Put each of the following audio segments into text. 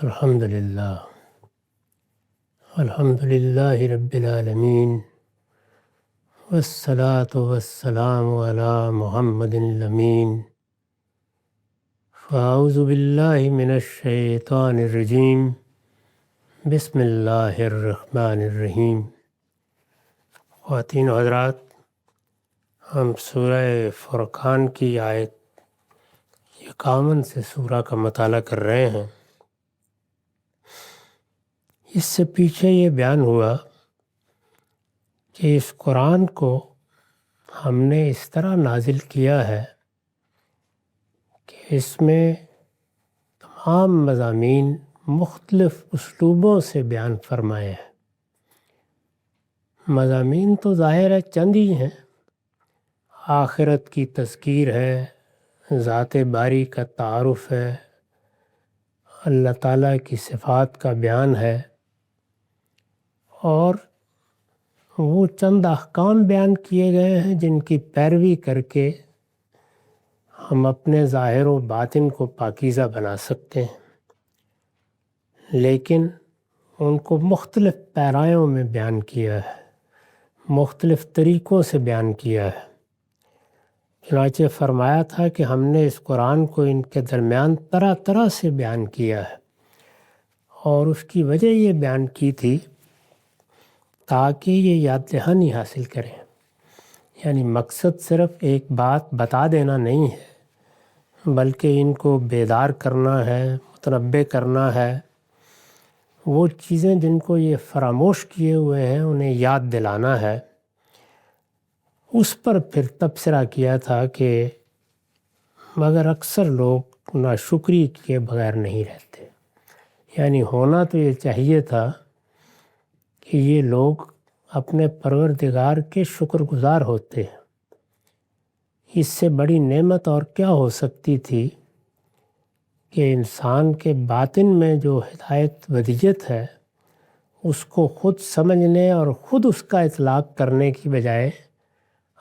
الحمد للہ رب العالمین والصلاة والسلام علی محمد الامین فاعوذ باللہ من الشیطان الرجیم بسم اللہ الرحمن الرحیم۔ خواتین و حضرات، ہم سورہ فرقان کی آیت 51 سے سورہ کا مطالعہ کر رہے ہیں۔ اس سے پیچھے یہ بیان ہوا کہ اس قرآن کو ہم نے اس طرح نازل کیا ہے کہ اس میں تمام مضامین مختلف اسلوبوں سے بیان فرمائے ہیں۔ مضامین تو ظاہر ہے چند ہی ہیں۔ آخرت کی تذکیر ہے، ذات باری کا تعارف ہے، اللہ تعالیٰ کی صفات کا بیان ہے، اور وہ چند احکام بیان کیے گئے ہیں جن کی پیروی کر کے ہم اپنے ظاہر و باطن کو پاکیزہ بنا سکتے ہیں، لیکن ان کو مختلف پیرایوں میں بیان کیا ہے، مختلف طریقوں سے بیان کیا ہے۔ چنانچہ فرمایا تھا کہ ہم نے اس قرآن کو ان کے درمیان طرح طرح سے بیان کیا ہے، اور اس کی وجہ یہ بیان کی تھی تاکہ یہ یاد دہانی حاصل کریں۔ یعنی مقصد صرف ایک بات بتا دینا نہیں ہے، بلکہ ان کو بیدار کرنا ہے، متنبہ کرنا ہے۔ وہ چیزیں جن کو یہ فراموش کیے ہوئے ہیں انہیں یاد دلانا ہے۔ اس پر پھر تبصرہ کیا تھا کہ مگر اکثر لوگ ناشکری کے بغیر نہیں رہتے۔ یعنی ہونا تو یہ چاہیے تھا کہ یہ لوگ اپنے پروردگار کے شکر گزار ہوتے ہیں۔ اس سے بڑی نعمت اور کیا ہو سکتی تھی کہ انسان کے باطن میں جو ہدایت ودیت ہے اس کو خود سمجھنے اور خود اس کا اطلاق کرنے کی بجائے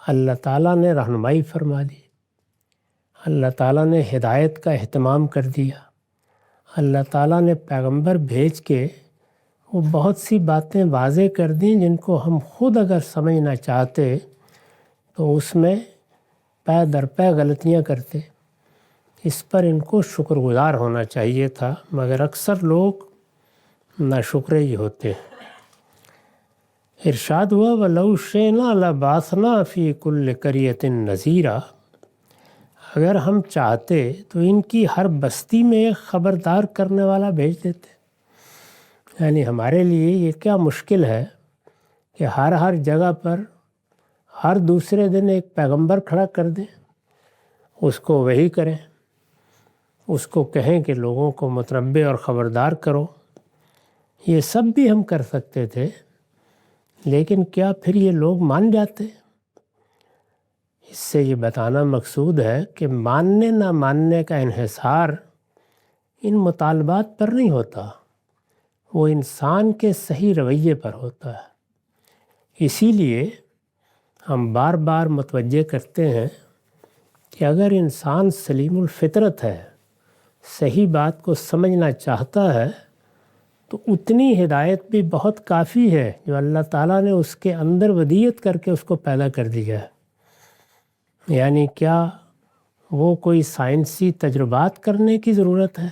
اللہ تعالیٰ نے رہنمائی فرما دی، اللہ تعالیٰ نے ہدایت کا اہتمام کر دیا، اللہ تعالیٰ نے پیغمبر بھیج کے وہ بہت سی باتیں واضح کر دیں جن کو ہم خود اگر سمجھنا چاہتے تو اس میں پے در پے غلطیاں کرتے۔ اس پر ان کو شکر گزار ہونا چاہیے تھا، مگر اکثر لوگ ناشکرے ہی ہوتے ہیں۔ ارشاد ہوا وَلَوْ شِئْنَا لَبَعَثْنَا فِي كُلِّ قَرْيَةٍ نَذِيرًا، اگر ہم چاہتے تو ان کی ہر بستی میں ایک خبردار کرنے والا بھیج دیتے۔ یعنی ہمارے لیے یہ کیا مشکل ہے کہ ہر جگہ پر ہر دوسرے دن ایک پیغمبر کھڑا کر دیں، اس کو وحی کریں، اس کو کہیں کہ لوگوں کو متنبہ اور خبردار کرو۔ یہ سب بھی ہم کر سکتے تھے، لیکن کیا پھر یہ لوگ مان جاتے؟ اس سے یہ بتانا مقصود ہے کہ ماننے نہ ماننے کا انحصار ان مطالبات پر نہیں ہوتا، وہ انسان کے صحیح رویے پر ہوتا ہے۔ اسی لیے ہم بار بار متوجہ کرتے ہیں کہ اگر انسان سلیم الفطرت ہے، صحیح بات کو سمجھنا چاہتا ہے، تو اتنی ہدایت بھی بہت کافی ہے جو اللہ تعالیٰ نے اس کے اندر ودیت کر کے اس کو پیدا کر دیا ہے۔ یعنی کیا وہ کوئی سائنسی تجربات کرنے کی ضرورت ہے؟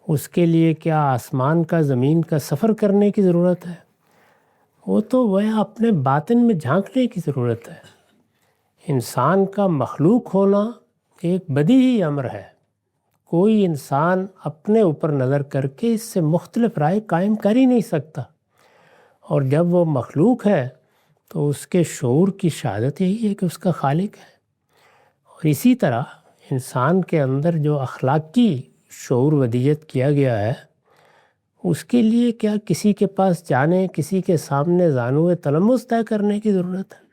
اس کے لیے کیا آسمان کا زمین کا سفر کرنے کی ضرورت ہے؟ وہ تو اپنے باطن میں جھانکنے کی ضرورت ہے۔ انسان کا مخلوق ہونا ایک بدیہی امر ہے۔ کوئی انسان اپنے اوپر نظر کر کے اس سے مختلف رائے قائم کر ہی نہیں سکتا، اور جب وہ مخلوق ہے تو اس کے شعور کی شہادت یہی ہے کہ اس کا خالق ہے۔ اور اسی طرح انسان کے اندر جو اخلاقی شعور ودیت کیا گیا ہے، اس کے لیے کیا کسی کے پاس جانے، کسی کے سامنے زانوئے تلمس طے کرنے کی ضرورت ہے؟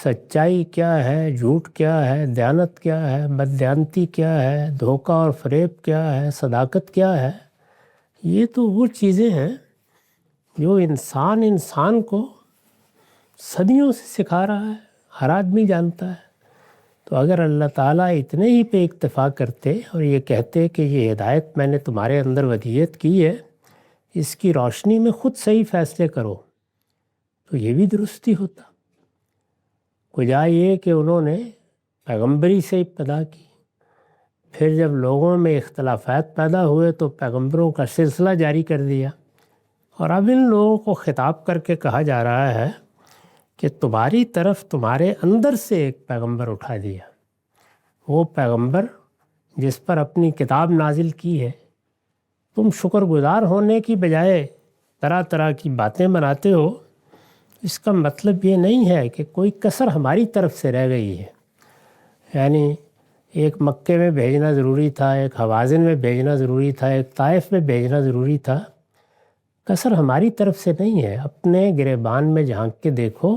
سچائی کیا ہے، جھوٹ کیا ہے، دیانت کیا ہے، بددیانتی کیا ہے، دھوکہ اور فریب کیا ہے، صداقت کیا ہے؟ یہ تو وہ چیزیں ہیں جو انسان کو صدیوں سے سکھا رہا ہے، ہر آدمی جانتا ہے۔ تو اگر اللہ تعالیٰ اتنے ہی پہ اکتفا کرتے اور یہ کہتے کہ یہ ہدایت میں نے تمہارے اندر ودیت کی ہے، اس کی روشنی میں خود صحیح فیصلے کرو، تو یہ بھی درستی ہوتا۔ کجا یہ کہ انہوں نے پیغمبری سے ابتدا کی، پھر جب لوگوں میں اختلافات پیدا ہوئے تو پیغمبروں کا سلسلہ جاری کر دیا، اور اب ان لوگوں کو خطاب کر کے کہا جا رہا ہے کہ تمہاری طرف تمہارے اندر سے ایک پیغمبر اٹھا دیا، وہ پیغمبر جس پر اپنی کتاب نازل کی ہے۔ تم شکر گزار ہونے کی بجائے طرح طرح کی باتیں بناتے ہو، اس کا مطلب یہ نہیں ہے کہ کوئی کسر ہماری طرف سے رہ گئی ہے، یعنی ایک مکے میں بھیجنا ضروری تھا، ایک حوازن میں بھیجنا ضروری تھا، ایک طائف میں بھیجنا ضروری تھا۔ کسر ہماری طرف سے نہیں ہے۔ اپنے گریبان میں جھانک کے دیکھو،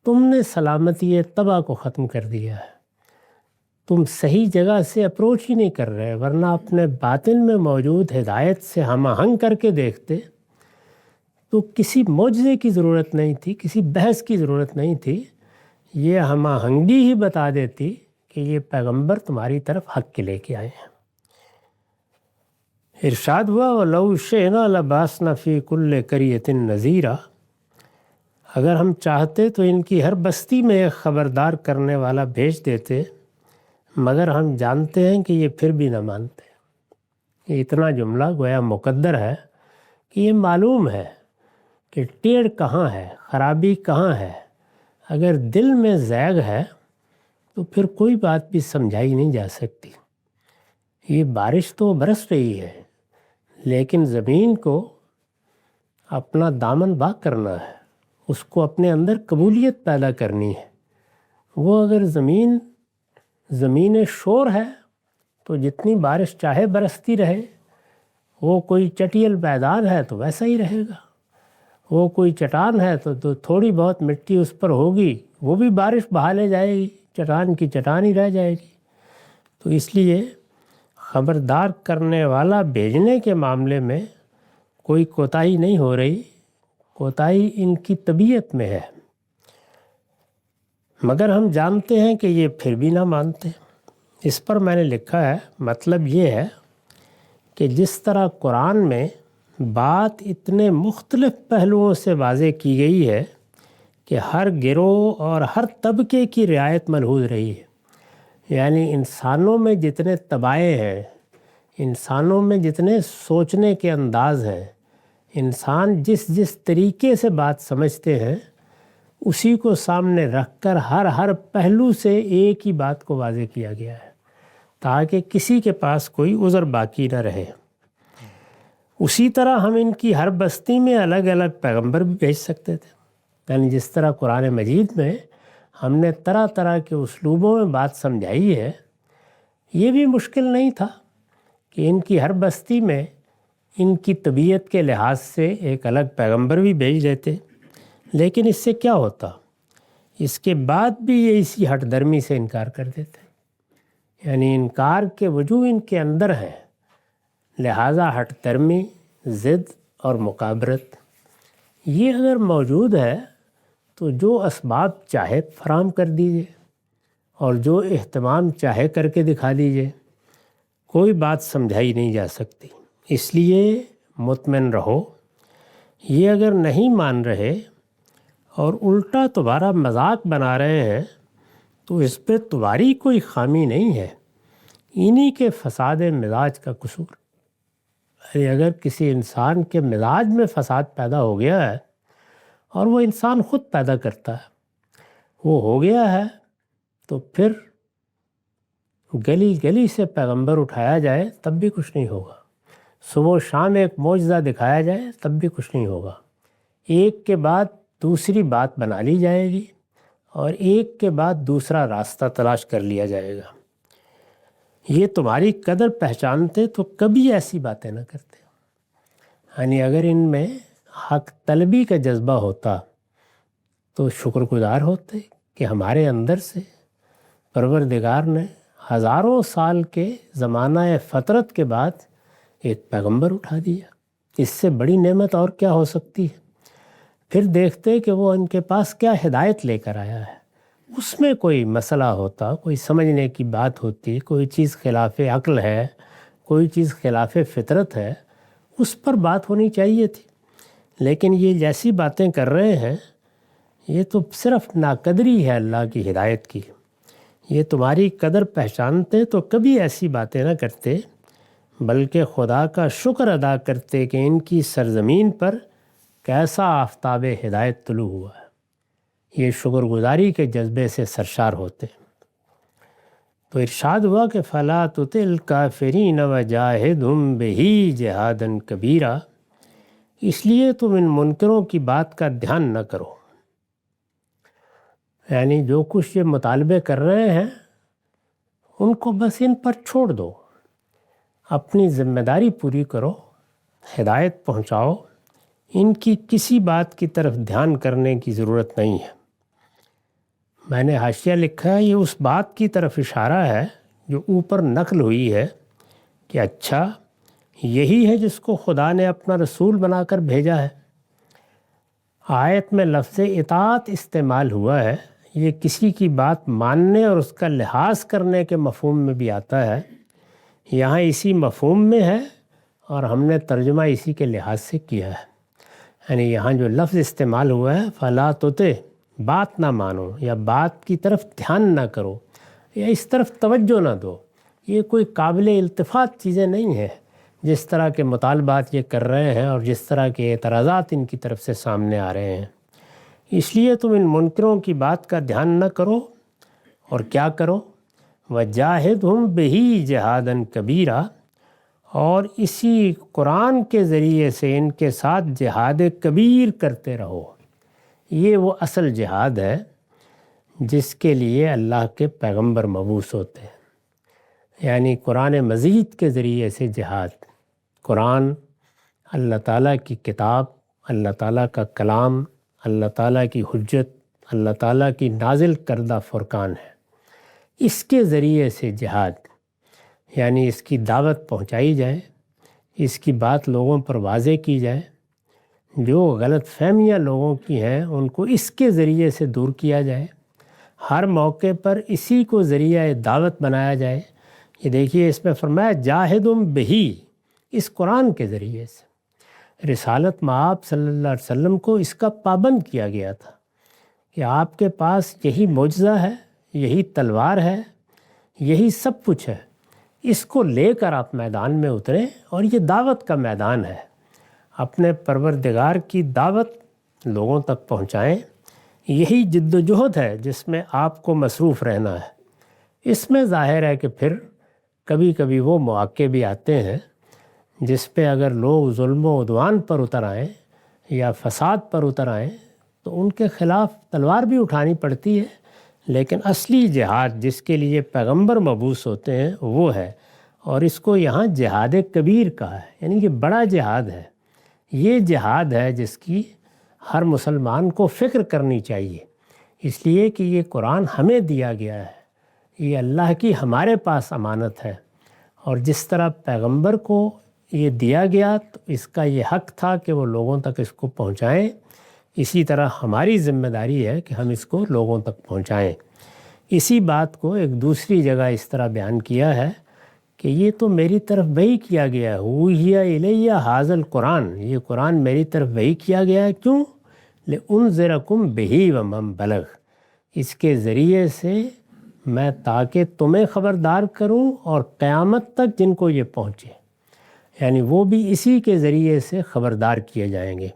تم نے سلامتی طبع کو ختم کر دیا ہے، تم صحیح جگہ سے اپروچ ہی نہیں کر رہے، ورنہ اپنے باطن میں موجود ہدایت سے ہم آہنگ کر کے دیکھتے تو کسی معجزے کی ضرورت نہیں تھی، کسی بحث کی ضرورت نہیں تھی، یہ ہم آہنگی ہی بتا دیتی کہ یہ پیغمبر تمہاری طرف حق کے لے کے آئے ہیں۔ ارشاد ہوا وَلَوْ شِئْنَا لَبَعَثْنَا فِي كُلِّ قَرْيَةٍ نَذِيرًا، اگر ہم چاہتے تو ان کی ہر بستی میں ایک خبردار کرنے والا بھیج دیتے، مگر ہم جانتے ہیں کہ یہ پھر بھی نہ مانتے۔ یہ اتنا جملہ گویا مقدر ہے کہ یہ معلوم ہے کہ ٹیڑھ کہاں ہے، خرابی کہاں ہے۔ اگر دل میں زیغ ہے تو پھر کوئی بات بھی سمجھائی نہیں جا سکتی۔ یہ بارش تو برس رہی ہے، لیکن زمین کو اپنا دامن باغ کرنا ہے، اس کو اپنے اندر قبولیت پیدا کرنی ہے۔ وہ اگر زمین شور ہے تو جتنی بارش چاہے برستی رہے، وہ کوئی چٹیل میدان ہے تو ویسا ہی رہے گا، وہ کوئی چٹان ہے تو تھوڑی بہت مٹی اس پر ہوگی، وہ بھی بارش بہا لے جائے گی، چٹان کی چٹان ہی رہ جائے گی۔ تو اس لیے خبردار کرنے والا بھیجنے کے معاملے میں کوئی کوتاہی نہیں ہو رہی، کوتاہی ان کی طبیعت میں ہے، مگر ہم جانتے ہیں کہ یہ پھر بھی نہ مانتے۔ اس پر میں نے لکھا ہے، مطلب یہ ہے کہ جس طرح قرآن میں بات اتنے مختلف پہلوؤں سے واضح کی گئی ہے کہ ہر گروہ اور ہر طبقے کی رعایت ملحوظ رہی ہے، یعنی انسانوں میں جتنے طبائع ہیں، انسانوں میں جتنے سوچنے کے انداز ہیں، انسان جس طریقے سے بات سمجھتے ہیں، اسی کو سامنے رکھ کر ہر پہلو سے ایک ہی بات کو واضح کیا گیا ہے تاکہ کسی کے پاس کوئی عذر باقی نہ رہے۔ اسی طرح ہم ان کی ہر بستی میں الگ الگ پیغمبر بھی بھیج سکتے تھے، یعنی جس طرح قرآن مجید میں ہم نے طرح طرح کے اسلوبوں میں بات سمجھائی ہے، یہ بھی مشکل نہیں تھا کہ ان کی ہر بستی میں ان کی طبیعت کے لحاظ سے ایک الگ پیغمبر بھی بھیج دیتے، لیکن اس سے کیا ہوتا؟ اس کے بعد بھی یہ اسی ہٹ درمی سے انکار کر دیتے، یعنی انکار کے وجوہ ان کے اندر ہے، لہٰذا ہٹ درمی، ضد اور مکابرت یہ اگر موجود ہے تو جو اسباب چاہے فراہم کر دیجئے اور جو اہتمام چاہے کر کے دکھا دیجئے، کوئی بات سمجھائی نہیں جا سکتی۔ اس لیے مطمئن رہو، یہ اگر نہیں مان رہے اور الٹا تمہارا مذاق بنا رہے ہیں تو اس پہ تمہاری کوئی خامی نہیں ہے، انہی کے فساد مزاج کا قصور۔ اگر کسی انسان کے مزاج میں فساد پیدا ہو گیا ہے، اور وہ انسان خود پیدا کرتا ہے، وہ ہو گیا ہے، تو پھر گلی گلی سے پیغمبر اٹھایا جائے تب بھی کچھ نہیں ہوگا، صبح و شام ایک معجزہ دکھایا جائے تب بھی کچھ نہیں ہوگا، ایک کے بعد دوسری بات بنا لی جائے گی اور ایک کے بعد دوسرا راستہ تلاش کر لیا جائے گا۔ یہ تمہاری قدر پہچانتے تو کبھی ایسی باتیں نہ کرتے، یعنی اگر ان میں حق طلبی کا جذبہ ہوتا تو شکر گزار ہوتے کہ ہمارے اندر سے پروردگار نے ہزاروں سال کے زمانہ فطرت کے بعد ایک پیغمبر اٹھا دیا، اس سے بڑی نعمت اور کیا ہو سکتی ہے؟ پھر دیکھتے کہ وہ ان کے پاس کیا ہدایت لے کر آیا ہے، اس میں کوئی مسئلہ ہوتا، کوئی سمجھنے کی بات ہوتی، کوئی چیز خلاف عقل ہے، کوئی چیز خلاف فطرت ہے، اس پر بات ہونی چاہیے تھی۔ لیکن یہ جیسی باتیں کر رہے ہیں یہ تو صرف ناقدری ہے اللہ کی ہدایت کی۔ یہ تمہاری قدر پہچانتے تو کبھی ایسی باتیں نہ کرتے، بلکہ خدا کا شکر ادا کرتے کہ ان کی سرزمین پر کیسا آفتاب ہدایت طلوع ہوا ہے۔ یہ شکر گزاری کے جذبے سے سرشار ہوتے۔ تو ارشاد ہوا کہ فَلَا تُطِعِ الْكَافِرِينَ وَجَاهِدْهُمْ بِهِ جِهَادًا كَبِيرًا، اس لیے تم ان منکروں کی بات کا دھیان نہ کرو، یعنی جو کچھ یہ مطالبے کر رہے ہیں ان کو بس ان پر چھوڑ دو، اپنی ذمہ داری پوری کرو، ہدایت پہنچاؤ، ان کی کسی بات کی طرف دھیان کرنے کی ضرورت نہیں ہے۔ میں نے حاشیہ لکھا ہے، یہ اس بات کی طرف اشارہ ہے جو اوپر نقل ہوئی ہے کہ اچھا یہی ہے جس کو خدا نے اپنا رسول بنا کر بھیجا ہے۔ آیت میں لفظ اطاعت استعمال ہوا ہے، یہ کسی کی بات ماننے اور اس کا لحاظ کرنے کے مفہوم میں بھی آتا ہے، یہاں اسی مفہوم میں ہے اور ہم نے ترجمہ اسی کے لحاظ سے کیا ہے۔ یعنی یہاں جو لفظ استعمال ہوا ہے فَلَا تُطِعْ، بات نہ مانو یا بات کی طرف دھیان نہ کرو یا اس طرف توجہ نہ دو، یہ کوئی قابل التفات چیزیں نہیں ہیں جس طرح کے مطالبات یہ کر رہے ہیں اور جس طرح کے اعتراضات ان کی طرف سے سامنے آ رہے ہیں۔ اس لیے تم ان منکروں کی بات کا دھیان نہ کرو اور کیا کرو، وَجَاهِدْهُمْ بِهِ جِهَادًا كَبِيرًا، اور اسی قرآن کے ذریعے سے ان کے ساتھ جہاد کبیر کرتے رہو۔ یہ وہ اصل جہاد ہے جس کے لیے اللہ کے پیغمبر مبعوث ہوتے ہیں، یعنی قرآن مجید کے ذریعے سے جہاد۔ قرآن اللہ تعالیٰ کی کتاب، اللہ تعالیٰ کا کلام، اللہ تعالیٰ کی حجت، اللہ تعالیٰ کی نازل کردہ فرقان ہے۔ اس کے ذریعے سے جہاد، یعنی اس کی دعوت پہنچائی جائے، اس کی بات لوگوں پر واضح کی جائے، جو غلط فہمیاں لوگوں کی ہیں ان کو اس کے ذریعے سے دور کیا جائے، ہر موقع پر اسی کو ذریعہ دعوت بنایا جائے۔ یہ دیکھیے اس میں فرمایا جاہدم بہی، اس قرآن کے ذریعے سے۔ رسالت مآب صلی اللہ علیہ وسلم کو اس کا پابند کیا گیا تھا کہ آپ کے پاس یہی معجزہ ہے، یہی تلوار ہے، یہی سب کچھ ہے، اس کو لے کر آپ میدان میں اتریں اور یہ دعوت کا میدان ہے، اپنے پروردگار کی دعوت لوگوں تک پہنچائیں۔ یہی جد و جہد ہے جس میں آپ کو مصروف رہنا ہے۔ اس میں ظاہر ہے کہ پھر کبھی کبھی وہ مواقع بھی آتے ہیں جس پہ اگر لوگ ظلم و عدوان پر اتر آئیں یا فساد پر اتر آئیں تو ان کے خلاف تلوار بھی اٹھانی پڑتی ہے، لیکن اصلی جہاد جس کے لیے پیغمبر مبعوث ہوتے ہیں وہ ہے، اور اس کو یہاں جہاد کبیر کہا ہے، یعنی کہ بڑا جہاد ہے۔ یہ جہاد ہے جس کی ہر مسلمان کو فکر کرنی چاہیے، اس لیے کہ یہ قرآن ہمیں دیا گیا ہے، یہ اللہ کی ہمارے پاس امانت ہے، اور جس طرح پیغمبر کو یہ دیا گیا تو اس کا یہ حق تھا کہ وہ لوگوں تک اس کو پہنچائیں، اسی طرح ہماری ذمہ داری ہے کہ ہم اس کو لوگوں تک پہنچائیں۔ اسی بات کو ایک دوسری جگہ اس طرح بیان کیا ہے کہ یہ تو میری طرف وحی کیا گیا ہے، اوحی الیہ ھذا القرآن، یہ قرآن میری طرف وحی کیا گیا ہے، کیوں؟ لِأُنذِرَکُم بِہِ وَمَن بَلَغَ، اس کے ذریعے سے میں تاکہ تمہیں خبردار کروں اور قیامت تک جن کو یہ پہنچے، یعنی وہ بھی اسی کے ذریعے سے خبردار کیے جائیں گے۔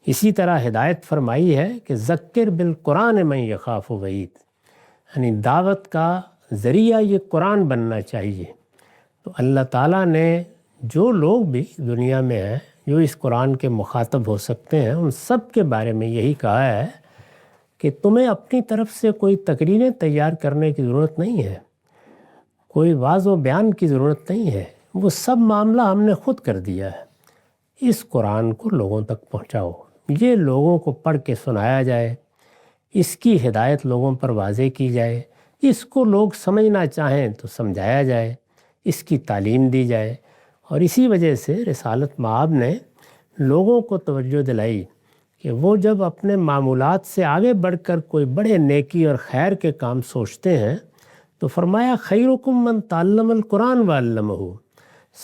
اسی طرح ہدایت فرمائی ہے کہ ذکر بالقرآن من یخاف وعید، یعنی دعوت کا ذریعہ یہ قرآن بننا چاہیے۔ تو اللہ تعالیٰ نے جو لوگ بھی دنیا میں ہیں جو اس قرآن کے مخاطب ہو سکتے ہیں ان سب کے بارے میں یہی کہا ہے کہ تمہیں اپنی طرف سے کوئی تقریریں تیار کرنے کی ضرورت نہیں ہے، کوئی واضح و بیان کی ضرورت نہیں ہے، وہ سب معاملہ ہم نے خود کر دیا ہے۔ اس قرآن کو لوگوں تک پہنچاؤ، یہ لوگوں کو پڑھ کے سنایا جائے، اس کی ہدایت لوگوں پر واضح کی جائے، اس کو لوگ سمجھنا چاہیں تو سمجھایا جائے، اس کی تعلیم دی جائے۔ اور اسی وجہ سے رسالت مآب نے لوگوں کو توجہ دلائی کہ وہ جب اپنے معمولات سے آگے بڑھ کر کوئی بڑے نیکی اور خیر کے کام سوچتے ہیں تو فرمایا خیرکم من تعلم القرآن وعلمہ،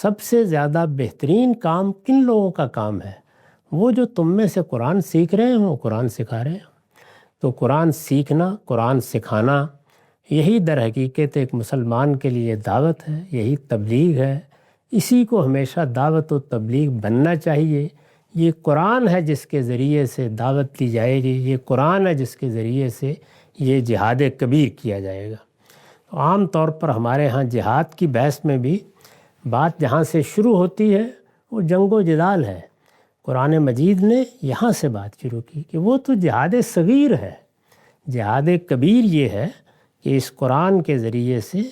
سب سے زیادہ بہترین کام کن لوگوں کا کام ہے؟ وہ جو تم میں سے قرآن سیکھ رہے ہوں، قرآن سکھا رہے ہوں۔ تو قرآن سیکھنا، قرآن سکھانا، یہی در حقیقت ایک مسلمان کے لیے دعوت ہے، یہی تبلیغ ہے۔ اسی کو ہمیشہ دعوت و تبلیغ بننا چاہیے۔ یہ قرآن ہے جس کے ذریعے سے دعوت دی جائے گی، یہ قرآن ہے جس کے ذریعے سے یہ جہاد کبیر کیا جائے گا۔ عام طور پر ہمارے ہاں جہاد کی بحث میں بھی بات جہاں سے شروع ہوتی ہے وہ جنگ و جدال ہے۔ قرآن مجید نے یہاں سے بات شروع کی کہ وہ تو جہاد صغیر ہے۔ جہاد کبیر یہ ہے کہ اس قرآن کے ذریعے سے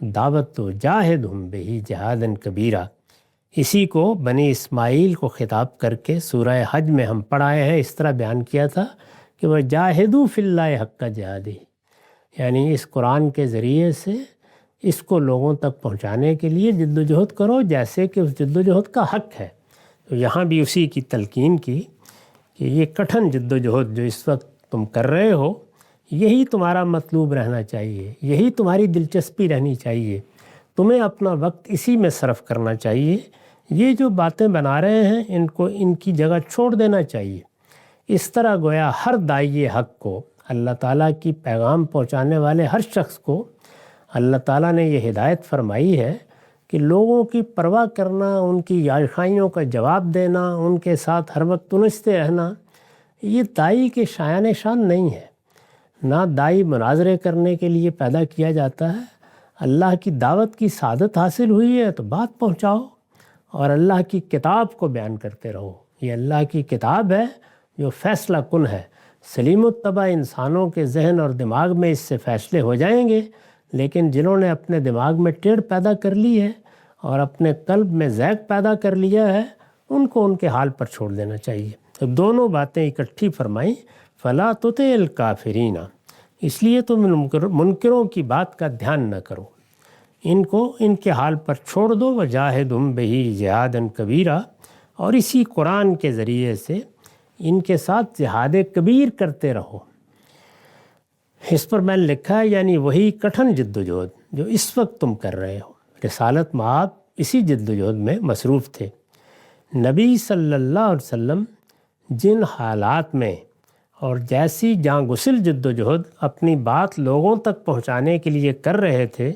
دعوت و جاہدہم بہ جہادا کبیرا، اسی کو بنی اسماعیل کو خطاب کر کے سورہ حج میں ہم پڑھائے ہیں، اس طرح بیان کیا تھا کہ وہ جاہدوا فی اللہ حق جہادہ، یعنی اس قرآن کے ذریعے سے اس کو لوگوں تک پہنچانے کے لیے جد و جہد کرو جیسے کہ اس جد و جہد کا حق ہے۔ تو یہاں بھی اسی کی تلقین کی کہ یہ کٹھن جد و جہد جو اس وقت تم کر رہے ہو، یہی تمہارا مطلوب رہنا چاہیے، یہی تمہاری دلچسپی رہنی چاہیے، تمہیں اپنا وقت اسی میں صرف کرنا چاہیے۔ یہ جو باتیں بنا رہے ہیں ان کو ان کی جگہ چھوڑ دینا چاہیے۔ اس طرح گویا ہر داعی حق کو، اللہ تعالیٰ کی پیغام پہنچانے والے ہر شخص کو اللہ تعالیٰ نے یہ ہدایت فرمائی ہے کہ لوگوں کی پرواہ کرنا، ان کی آشائیوں کا جواب دینا، ان کے ساتھ ہر وقت انستے رہنا، یہ داعی کے شایان شان نہیں ہے۔ نہ داعی مناظرے کرنے کے لیے پیدا کیا جاتا ہے۔ اللہ کی دعوت کی سعادت حاصل ہوئی ہے تو بات پہنچاؤ اور اللہ کی کتاب کو بیان کرتے رہو۔ یہ اللہ کی کتاب ہے جو فیصلہ کن ہے۔ سلیم الطبع انسانوں کے ذہن اور دماغ میں اس سے فیصلے ہو جائیں گے، لیکن جنہوں نے اپنے دماغ میں ٹیڑھ پیدا کر لی ہے اور اپنے قلب میں زیغ پیدا کر لیا ہے، ان کو ان کے حال پر چھوڑ دینا چاہیے۔ تو دونوں باتیں اکٹھی فرمائیں، فلا تطع الکافرین، اس لیے تم منکروں کی بات کا دھیان نہ کرو، ان کو ان کے حال پر چھوڑ دو، وجاہدہم بہ جہادا کبیرا، اور اسی قرآن کے ذریعے سے ان کے ساتھ جہاد کبیر کرتے رہو۔ اس پر میں نے لکھا ہے یعنی وہی کٹھن جد و جہد جو اس وقت تم کر رہے ہو۔ رسالت مآب اسی جد و جہد میں مصروف تھے۔ نبی صلی اللہ علیہ وسلم جن حالات میں اور جیسی جاں گسل جد و جہد اپنی بات لوگوں تک پہنچانے کے لیے کر رہے تھے،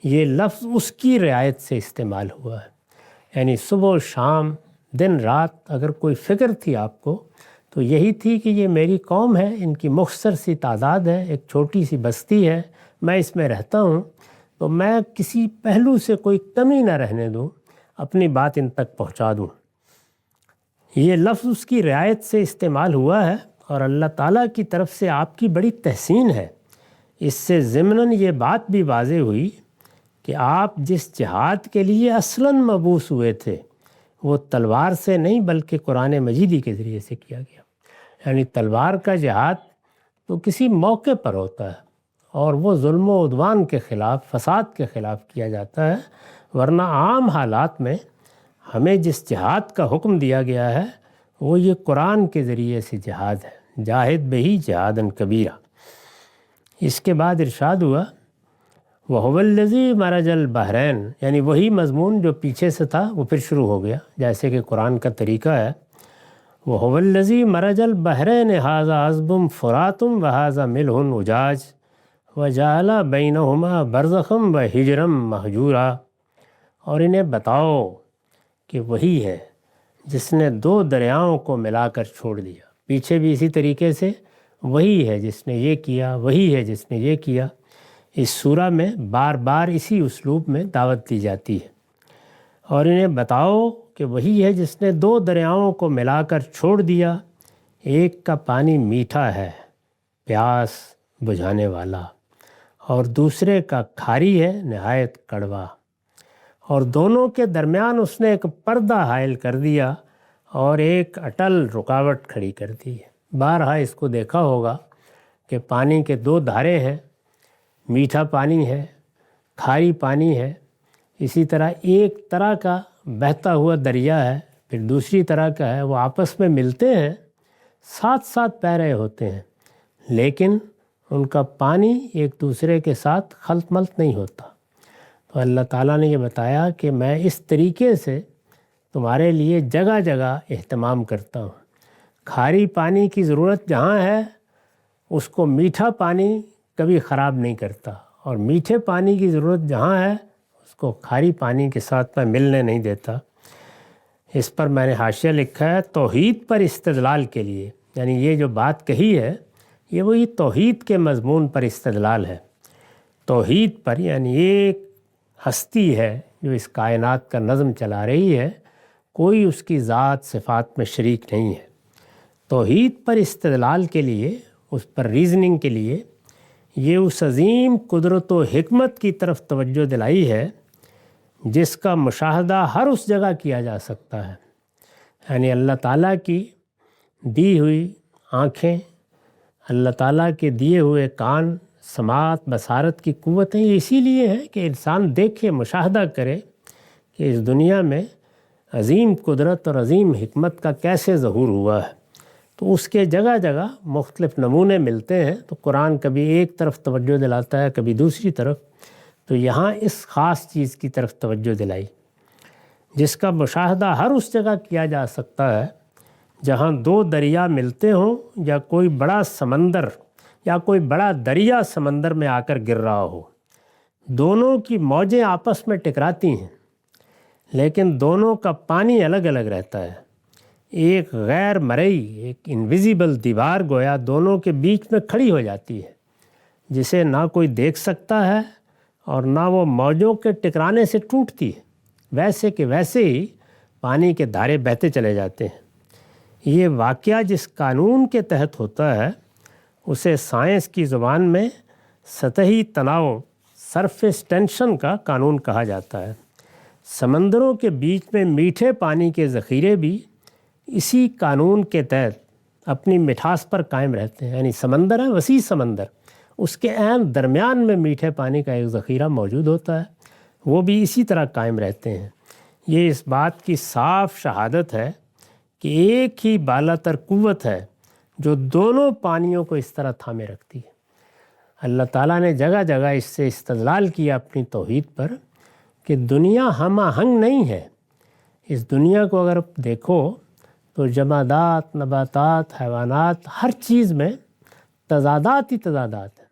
یہ لفظ اس کی رعایت سے استعمال ہوا ہے۔ یعنی صبح و شام، دن رات اگر کوئی فکر تھی آپ کو تو یہی تھی کہ یہ میری قوم ہے، ان کی مختصر سی تعداد ہے، ایک چھوٹی سی بستی ہے، میں اس میں رہتا ہوں، تو میں کسی پہلو سے کوئی کمی نہ رہنے دوں، اپنی بات ان تک پہنچا دوں۔ یہ لفظ اس کی رعایت سے استعمال ہوا ہے اور اللہ تعالیٰ کی طرف سے آپ کی بڑی تحسین ہے۔ اس سے ضمناً یہ بات بھی واضح ہوئی کہ آپ جس جہاد کے لیے اصلاً مبعوث ہوئے تھے وہ تلوار سے نہیں بلکہ قرآن مجیدی کے ذریعے سے کیا گیا۔ یعنی تلوار کا جہاد تو کسی موقع پر ہوتا ہے اور وہ ظلم و عدوان کے خلاف، فساد کے خلاف کیا جاتا ہے، ورنہ عام حالات میں ہمیں جس جہاد کا حکم دیا گیا ہے وہ یہ قرآن کے ذریعے سے جہاد ہے، جاہد بہ جہادا کبیرا۔ اس کے بعد ارشاد ہوا وَهُوَ الَّذِي مَرَجَ الْبَحْرَيْنِ، یعنی وہی مضمون جو پیچھے سے تھا وہ پھر شروع ہو گیا، جیسے کہ قرآن کا طریقہ ہے۔ وَهُوَ الَّذِي مَرَجَ الْبَحْرَيْنِ هَذَا عَذْبٌ فُرَاتٌ وَهَذَا مِلْحٌ أُجَاجٌ وَجَعَلَ بَيْنَهُمَا بَرْزَخًا وَحِجْرًا مَحْجُورًا، اور انہیں بتاؤ کہ وہی ہے جس نے دو دریاؤں کو ملا کر چھوڑ دیا۔ پیچھے بھی اسی طریقے سے وہی ہے جس نے یہ کیا، وہی ہے جس نے یہ کیا۔ اس سورہ میں بار بار اسی اسلوب میں دعوت دی جاتی ہے۔ اور انہیں بتاؤ کہ وہی ہے جس نے دو دریاؤں کو ملا کر چھوڑ دیا، ایک کا پانی میٹھا ہے، پیاس بجھانے والا، اور دوسرے کا کھاری ہے، نہایت کڑوا، اور دونوں کے درمیان اس نے ایک پردہ حائل کر دیا اور ایک اٹل رکاوٹ کھڑی کر دی ہے۔ بارہا اس کو دیکھا ہوگا کہ پانی کے دو دھارے ہیں، میٹھا پانی ہے، کھاری پانی ہے، اسی طرح ایک طرح کا بہتا ہوا دریا ہے، پھر دوسری طرح کا ہے، وہ آپس میں ملتے ہیں، ساتھ ساتھ بہہ رہے ہوتے ہیں، لیکن ان کا پانی ایک دوسرے کے ساتھ خلط ملط نہیں ہوتا۔ تو اللہ تعالیٰ نے یہ بتایا کہ میں اس طریقے سے تمہارے لیے جگہ جگہ اہتمام کرتا ہوں۔ کھاری پانی کی ضرورت جہاں ہے اس کو میٹھا پانی کبھی خراب نہیں کرتا، اور میٹھے پانی کی ضرورت جہاں ہے اس کو کھاری پانی کے ساتھ میں ملنے نہیں دیتا۔ اس پر میں نے حاشیہ لکھا ہے توحید پر استدلال کے لیے، یعنی یہ جو بات کہی ہے یہ وہی توحید کے مضمون پر استدلال ہے۔ توحید پر یعنی ایک ہستی ہے جو اس کائنات کا نظم چلا رہی ہے، کوئی اس کی ذات صفات میں شریک نہیں ہے۔ توحید پر استدلال کے لیے، اس پر ریزننگ کے لیے یہ اس عظیم قدرت و حکمت کی طرف توجہ دلائی ہے جس کا مشاہدہ ہر اس جگہ کیا جا سکتا ہے۔ یعنی اللہ تعالیٰ کی دی ہوئی آنکھیں، اللہ تعالیٰ کے دیے ہوئے کان، سماعت، بصارت کی قوتیں یہ اسی لیے ہیں کہ انسان دیکھے، مشاہدہ کرے کہ اس دنیا میں عظیم قدرت اور عظیم حکمت کا کیسے ظہور ہوا ہے۔ تو اس کے جگہ جگہ مختلف نمونے ملتے ہیں، تو قرآن کبھی ایک طرف توجہ دلاتا ہے، کبھی دوسری طرف۔ تو یہاں اس خاص چیز کی طرف توجہ دلائی جس کا مشاہدہ ہر اس جگہ کیا جا سکتا ہے جہاں دو دریا ملتے ہوں، یا کوئی بڑا سمندر یا کوئی بڑا دریا سمندر میں آ کر گر رہا ہو۔ دونوں کی موجیں آپس میں ٹکراتی ہیں، لیکن دونوں کا پانی الگ الگ رہتا ہے۔ ایک غیر مرئی، ایک انویزیبل دیوار گویا دونوں کے بیچ میں کھڑی ہو جاتی ہے، جسے نہ کوئی دیکھ سکتا ہے اور نہ وہ موجوں کے ٹکرانے سے ٹوٹتی ہے۔ ویسے کہ ویسے ہی پانی کے دھارے بہتے چلے جاتے ہیں۔ یہ واقعہ جس قانون کے تحت ہوتا ہے اسے سائنس کی زبان میں سطحی تناؤ، سرفیس ٹینشن کا قانون کہا جاتا ہے۔ سمندروں کے بیچ میں میٹھے پانی کے ذخیرے بھی اسی قانون کے تحت اپنی مٹھاس پر قائم رہتے ہیں۔ یعنی سمندر ہے، وسیع سمندر، اس کے عین درمیان میں میٹھے پانی کا ایک ذخیرہ موجود ہوتا ہے، وہ بھی اسی طرح قائم رہتے ہیں۔ یہ اس بات کی صاف شہادت ہے کہ ایک ہی بالا تر قوت ہے جو دونوں پانیوں کو اس طرح تھامے رکھتی ہے۔ اللہ تعالیٰ نے جگہ جگہ اس سے استدلال کیا اپنی توحید پر کہ دنیا ہم آہنگ نہیں ہے۔ اس دنیا کو اگر دیکھو تو جمادات، نباتات، حیوانات، ہر چیز میں تضادات ہی تضادات ہیں۔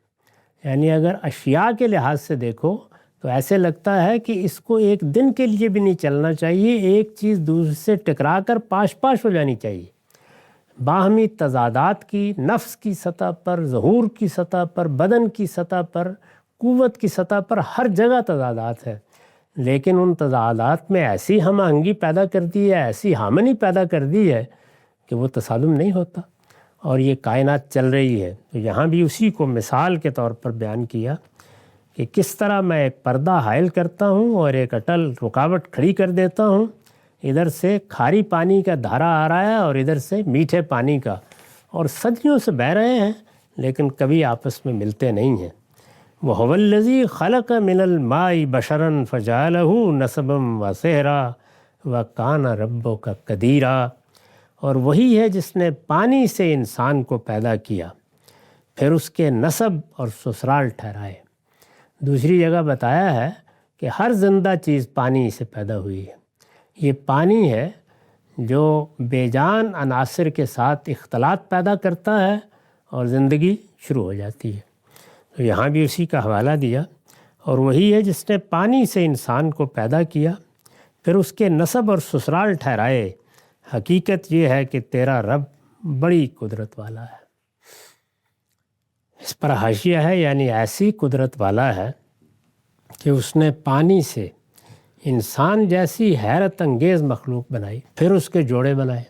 یعنی اگر اشیاء کے لحاظ سے دیکھو تو ایسے لگتا ہے کہ اس کو ایک دن کے لیے بھی نہیں چلنا چاہیے، ایک چیز دوسرے سے ٹکرا کر پاش پاش ہو جانی چاہیے۔ باہمی تضادات کی، نفس کی سطح پر، ظہور کی سطح پر، بدن کی سطح پر، قوت کی سطح پر، ہر جگہ تضادات ہے۔ لیکن ان تضادات میں ایسی ہم آہنگی پیدا کر دی ہے، ایسی ہارمنی پیدا کر دی ہے کہ وہ تصادم نہیں ہوتا، اور یہ کائنات چل رہی ہے۔ تو یہاں بھی اسی کو مثال کے طور پر بیان کیا کہ کس طرح میں ایک پردہ حائل کرتا ہوں اور ایک اٹل رکاوٹ کھڑی کر دیتا ہوں۔ ادھر سے کھاری پانی کا دھارا آ رہا ہے اور ادھر سے میٹھے پانی کا، اور صدیوں سے بہہ رہے ہیں لیکن کبھی آپس میں ملتے نہیں ہیں۔ وَهُوَ الَّذِي خَلَقَ مِنَ الْمَاءِ بَشَرًا فَجَعَلَهُ نَسَبًا وَصِهْرًا وَكَانَ رَبُّكَ قَدِيرًا، اور وہی ہے جس نے پانی سے انسان کو پیدا کیا، پھر اس کے نسب اور سسرال ٹھہرائے۔ دوسری جگہ بتایا ہے کہ ہر زندہ چیز پانی سے پیدا ہوئی ہے۔ یہ پانی ہے جو بے جان عناصر کے ساتھ اختلاط پیدا کرتا ہے اور زندگی شروع ہو جاتی ہے۔ تو یہاں بھی اسی کا حوالہ دیا، اور وہی ہے جس نے پانی سے انسان کو پیدا کیا، پھر اس کے نسب اور سسرال ٹھہرائے۔ حقیقت یہ ہے کہ تیرا رب بڑی قدرت والا ہے۔ اس پر حاشیہ ہے، یعنی ایسی قدرت والا ہے کہ اس نے پانی سے انسان جیسی حیرت انگیز مخلوق بنائی، پھر اس کے جوڑے بنائے۔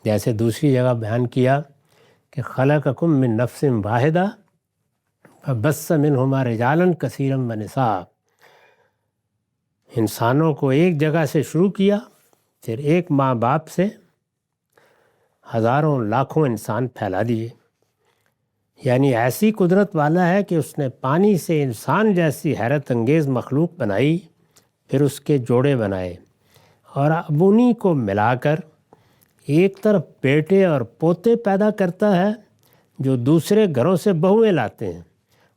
جیسے دوسری جگہ بیان کیا کہ خلقکم من نفس واحدہ فبث منہما رجالا کثیرا ونساء، انسانوں کو ایک جگہ سے شروع کیا، پھر ایک ماں باپ سے ہزاروں لاکھوں انسان پھیلا دیے۔ یعنی ایسی قدرت والا ہے کہ اس نے پانی سے انسان جیسی حیرت انگیز مخلوق بنائی، پھر اس کے جوڑے بنائے، اور اب انہی کو ملا کر ایک طرف بیٹے اور پوتے پیدا کرتا ہے جو دوسرے گھروں سے بہویں لاتے ہیں،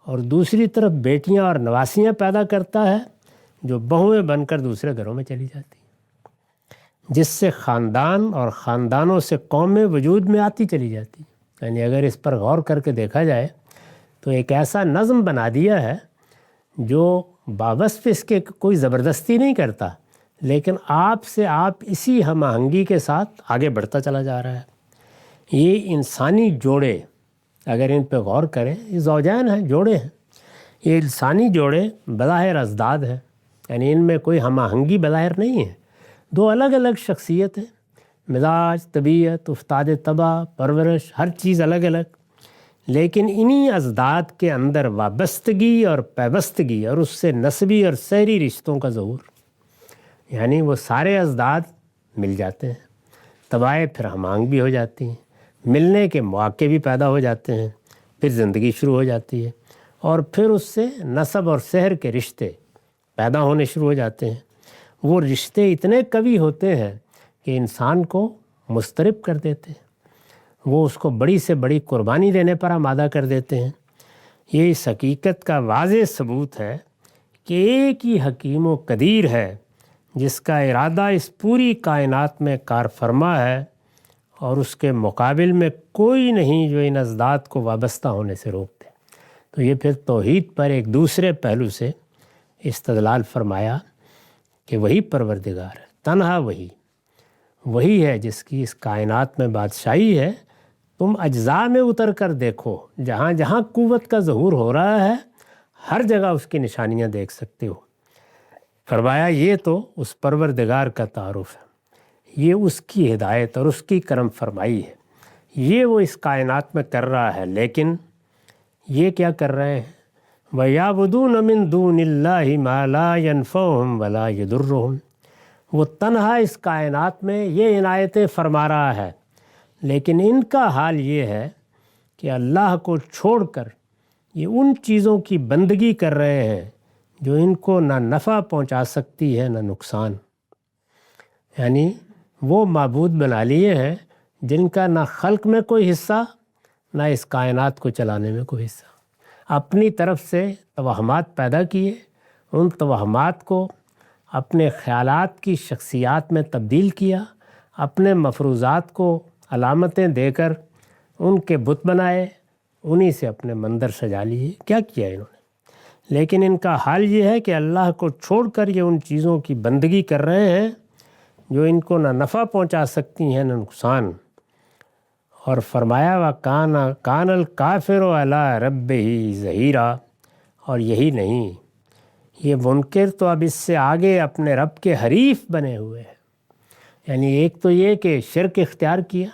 اور دوسری طرف بیٹیاں اور نواسیاں پیدا کرتا ہے جو بہویں بن کر دوسرے گھروں میں چلی جاتی ہیں، جس سے خاندان اور خاندانوں سے قومیں وجود میں آتی چلی جاتی ہیں۔ یعنی اگر اس پر غور کر کے دیکھا جائے تو ایک ایسا نظم بنا دیا ہے جو وابستہ اس کے کوئی زبردستی نہیں کرتا، لیکن آپ سے آپ اسی ہم آہنگی کے ساتھ آگے بڑھتا چلا جا رہا ہے۔ یہ انسانی جوڑے اگر ان پہ غور کریں، یہ زوجین ہیں، جوڑے ہیں، یہ انسانی جوڑے بظاہر ازداد ہیں، یعنی ان میں کوئی ہم آہنگی بظاہر نہیں ہے، دو الگ الگ شخصیت ہیں، مزاج، طبیعت، استاد طبع، پرورش، ہر چیز الگ الگ، لیکن انہی ازداد کے اندر وابستگی اور پیوستگی اور اس سے نسبی اور سحری رشتوں کا ظہور، یعنی وہ سارے ازداد مل جاتے ہیں، طبائع پھر ہم آہنگ بھی ہو جاتی ہیں، ملنے کے مواقع بھی پیدا ہو جاتے ہیں، پھر زندگی شروع ہو جاتی ہے، اور پھر اس سے نسب اور سحر کے رشتے پیدا ہونے شروع ہو جاتے ہیں۔ وہ رشتے اتنے قوی ہوتے ہیں کہ انسان کو مضطرب کر دیتے ہیں، وہ اس کو بڑی سے بڑی قربانی دینے پر آمادہ کر دیتے ہیں۔ یہ اس حقیقت کا واضح ثبوت ہے کہ ایک ہی حکیم و قدیر ہے جس کا ارادہ اس پوری کائنات میں کار فرما ہے، اور اس کے مقابل میں کوئی نہیں جو ان ازداد کو وابستہ ہونے سے روک دے۔ تو یہ پھر توحید پر ایک دوسرے پہلو سے استدلال فرمایا کہ وہی پروردگار ہے، تنہا وہی ہے جس کی اس کائنات میں بادشاہی ہے۔ تم اجزاء میں اتر کر دیکھو، جہاں جہاں قوت کا ظہور ہو رہا ہے ہر جگہ اس کی نشانیاں دیکھ سکتے ہو۔ فرمایا یہ تو اس پروردگار کا تعارف ہے، یہ اس کی ہدایت اور اس کی کرم فرمائی ہے، یہ وہ اس کائنات میں کر رہا ہے، لیکن یہ کیا کر رہے ہیں؟ وَيَعْبُدُونَ مِن دُونِ اللَّهِ مَا لَا يَنْفَعُهُمْ وَلَا يَضُرُّهُمْ۔ وہ تنہا اس کائنات میں یہ عنایتیں فرما رہا ہے، لیکن ان کا حال یہ ہے کہ اللہ کو چھوڑ کر یہ ان چیزوں کی بندگی کر رہے ہیں جو ان کو نہ نفع پہنچا سکتی ہے نہ نقصان، یعنی وہ معبود بنا لیے ہیں جن کا نہ خلق میں کوئی حصہ نہ اس کائنات کو چلانے میں کوئی حصہ، اپنی طرف سے توہمات پیدا کیے، ان توہمات کو اپنے خیالات کی شخصیات میں تبدیل کیا، اپنے مفروضات کو علامتیں دے کر ان کے بت بنائے، انہی سے اپنے مندر سجا لیے۔ کیا کیا انہوں نے؟ لیکن ان کا حال یہ ہے کہ اللہ کو چھوڑ کر یہ ان چیزوں کی بندگی کر رہے ہیں جو ان کو نہ نفع پہنچا سکتی ہیں نہ نقصان۔ اور فرمایا وَكَانَ الْكَافِرُ عَلَىٰ رَبِّهِ ظَهِيرًا، اور یہی نہیں، یہ منکر تو اب اس سے آگے اپنے رب کے حریف بنے ہوئے ہیں۔ یعنی ایک تو یہ کہ شرک اختیار کیا،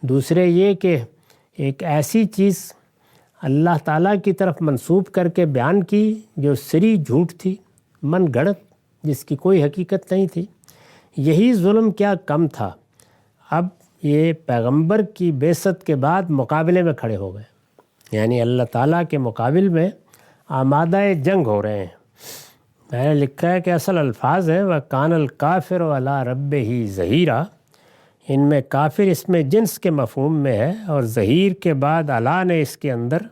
دوسرے یہ کہ ایک ایسی چیز اللہ تعالیٰ کی طرف منسوب کر کے بیان کی جو سری جھوٹ تھی، من گھڑت، جس کی کوئی حقیقت نہیں تھی۔ یہی ظلم کیا کم تھا، اب یہ پیغمبر کی بعثت کے بعد مقابلے میں کھڑے ہو گئے، یعنی اللہ تعالیٰ کے مقابل میں آمادہ جنگ ہو رہے ہیں۔ میں نے لکھا ہے کہ اصل الفاظ ہیں وَكَانَ الْكَافِرُ عَلَىٰ رَبِّهِ ظَهِيرًا، ان میں کافر اس میں جنس کے مفہوم میں ہے، اور ظہیر کے بعد علا نے اس کے اندر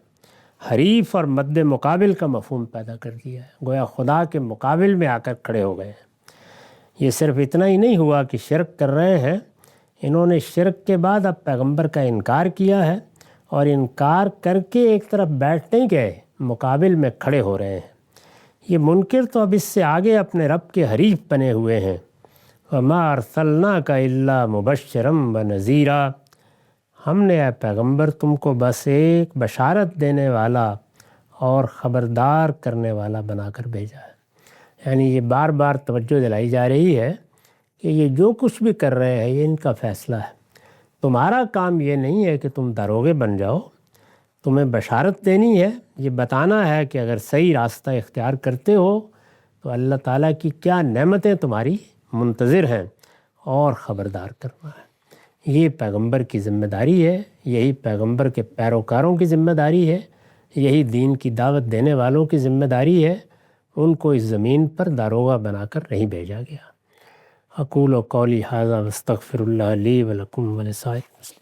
حریف اور مد مقابل کا مفہوم پیدا کر دیا ہے، گویا خدا کے مقابل میں آ کر کھڑے ہو گئے ہیں۔ یہ صرف اتنا ہی نہیں ہوا کہ شرک کر رہے ہیں، انہوں نے شرک کے بعد اب پیغمبر کا انکار کیا ہے، اور انکار کر کے ایک طرف بیٹھ نہیں گئے، مقابل میں کھڑے ہو رہے ہیں۔ یہ منکر تو اب اس سے آگے اپنے رب کے حریف بنے ہوئے ہیں۔ وَمَا أَرْسَلْنَاكَ إِلَّا مُبَشِّرًا وَنَذِيرًا، ہم نے اے پیغمبر تم کو بس ایک بشارت دینے والا اور خبردار کرنے والا بنا کر بھیجا ہے۔ یعنی یہ بار بار توجہ دلائی جا رہی ہے کہ یہ جو کچھ بھی کر رہے ہیں یہ ان کا فیصلہ ہے، تمہارا کام یہ نہیں ہے کہ تم داروغے بن جاؤ، تمہیں بشارت دینی ہے، یہ بتانا ہے کہ اگر صحیح راستہ اختیار کرتے ہو تو اللہ تعالیٰ کی کیا نعمتیں تمہاری منتظر ہیں، اور خبردار کرنا ہے۔ یہ پیغمبر کی ذمہ داری ہے، یہی پیغمبر کے پیروکاروں کی ذمہ داری ہے، یہی دین کی دعوت دینے والوں کی ذمہ داری ہے۔ ان کو اس زمین پر داروغہ بنا کر نہیں بھیجا گیا۔ اقول قولی ھذا واستغفر اللہ لی ولکم ولسائر المسلمین.